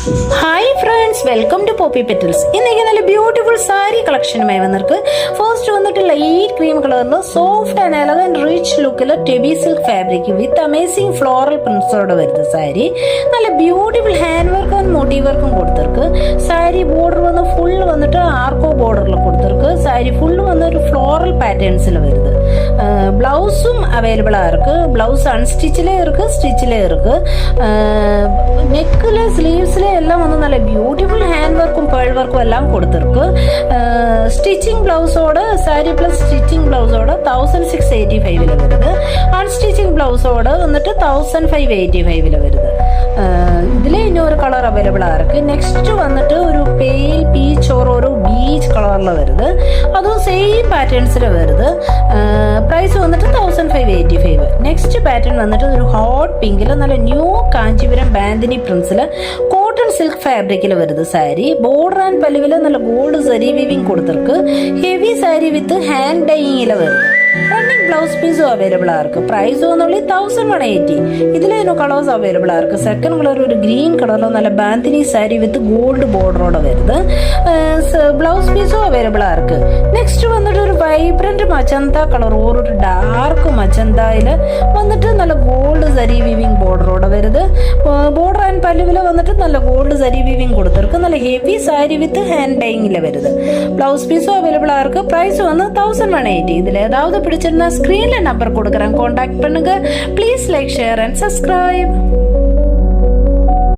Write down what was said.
Hi friends, welcome to Poppy Petals. ഇന്നേക്ക് നല്ല beautiful sari കളക്ഷനുമായി വന്നിருக்கு. ഫസ്റ്റ് വന്നിട്ട് ലൈറ്റ് ക്രീം കളറിൽ സോഫ്റ്റ് ആൻഡ് എലഗന്റ് റിച്ച് ലുക്കിൽ ടെബി silk fabric with amazing floral പ്രിന്റ്സോടെ വരുന്ന സാരി. നല്ല ബ്യൂട്ടിഫുൾ ഹാൻഡ് വർക്കും ആൻഡ് മോട്ടീവ് വർക്കും കൊടുത്തിருக்கு. സാരി ബോർഡർ വന്ന് ഫുൾ വന്നിട്ട് ആർക്കോ ബോർഡറിൽ കൊടുത്തിருக்கு. സാരി ഫുൾ വന്ന് ഒരു ഫ്ലോറൽ പാറ്റേൺസിൽ വരുது. பிளவுஸும் அவைலபிளா இருக்கு. பிளவுஸ் அன்ஸ்டிச்சிலே இருக்கு, ஸ்டிச்சிலே இருக்கு. நெக்ல ஸ்லீவ்ஸ்ல எல்லாம் வந்து நல்ல பியூட்டிஃபுல் ஹேண்ட் ஒர்க்கும் பேர்ல் ஒர்க்கும் எல்லாம் கொடுத்துருக்கு. ஸ்டிச்சிங் பிளவுஸோட சாரி பிளஸ் ஸ்டிச்சிங் பிளவுஸோட 1685ல வருது. அன்ஸ்டிச்சிங் பிளவுஸோட வந்துட்டு 1585ல வருது. இதுல இன்னொரு கலர் அவைலபிளா இருக்கு. நெக்ஸ்ட் வந்துட்டு ஒரு பேல் பீச் ஒரு பீச் கலர்ல வருது. அதுவும் சேம் பேட்டர்ன்ஸ்ல வருது. പ്രൈസ് വന്നിട്ട് 1585. നെക്സ്റ്റ് പാറ്റേൺ വന്നിട്ട് ഒരു ഹോട്ട് പിങ്കിൽ നല്ല ന്യൂ കാഞ്ചീപുരം ബാന്തിനി പ്രിൻസിൽ കോട്ടൺ സിൽക്ക് ഫാബ്രിക്കിൽ വരുത് സാരി. ബോർഡർ ആൻഡ് പല്ലുവിൽ നല്ല ഗോൾഡ് സരി വീവിംഗ് കൊടുത്തിருக்கு. ഹെവി സാരി വിത്ത് ഹാൻഡ് ഡൈയിങ്ങിൽ വരുது. ரன்னிங் பிளவுஸ் பீஸும் அவைலபிளா இருக்கு. பிரைஸ் வந்து 1180. இதுல இன்னும் கலர்ஸ் அவைலபிளா இருக்கு. செகண்ட் கலர் ஒரு கிரீன் கலர்ல நல்ல பாந்தினி சாரி வித் கோல்டு பார்டரோட வருது. பிளவுஸ் பீஸும் அவைலபிளா இருக்கு. நெக்ஸ்ட் வந்துட்டு ஒரு வைப்ரண்ட் மச்சந்தா கலர், ஒரு டார்க் மச்சந்தாயில வந்துட்டு நல்ல கோல்டு சரி வீவிங் பார்டரோட வருது. பார்டர் அண்ட் பல்லுவில வந்துட்டு நல்ல கோல்டு சரி வீவிங் கொடுத்திருக்கு. நல்ல ஹெவி சாரி வித் ஹேண்ட் டையிங்ல வருது. பிளவுஸ் பீஸும் அவைலபிளா இருக்கு. பிரைஸ் வந்து 1180. இதுல ஏதாவது பிடிச்சிருந்தா ஸ்கிரீன்ல நம்பர் கொடுக்குறேன், காண்டாக்ட் பண்ணுங்க. Please like, share and subscribe.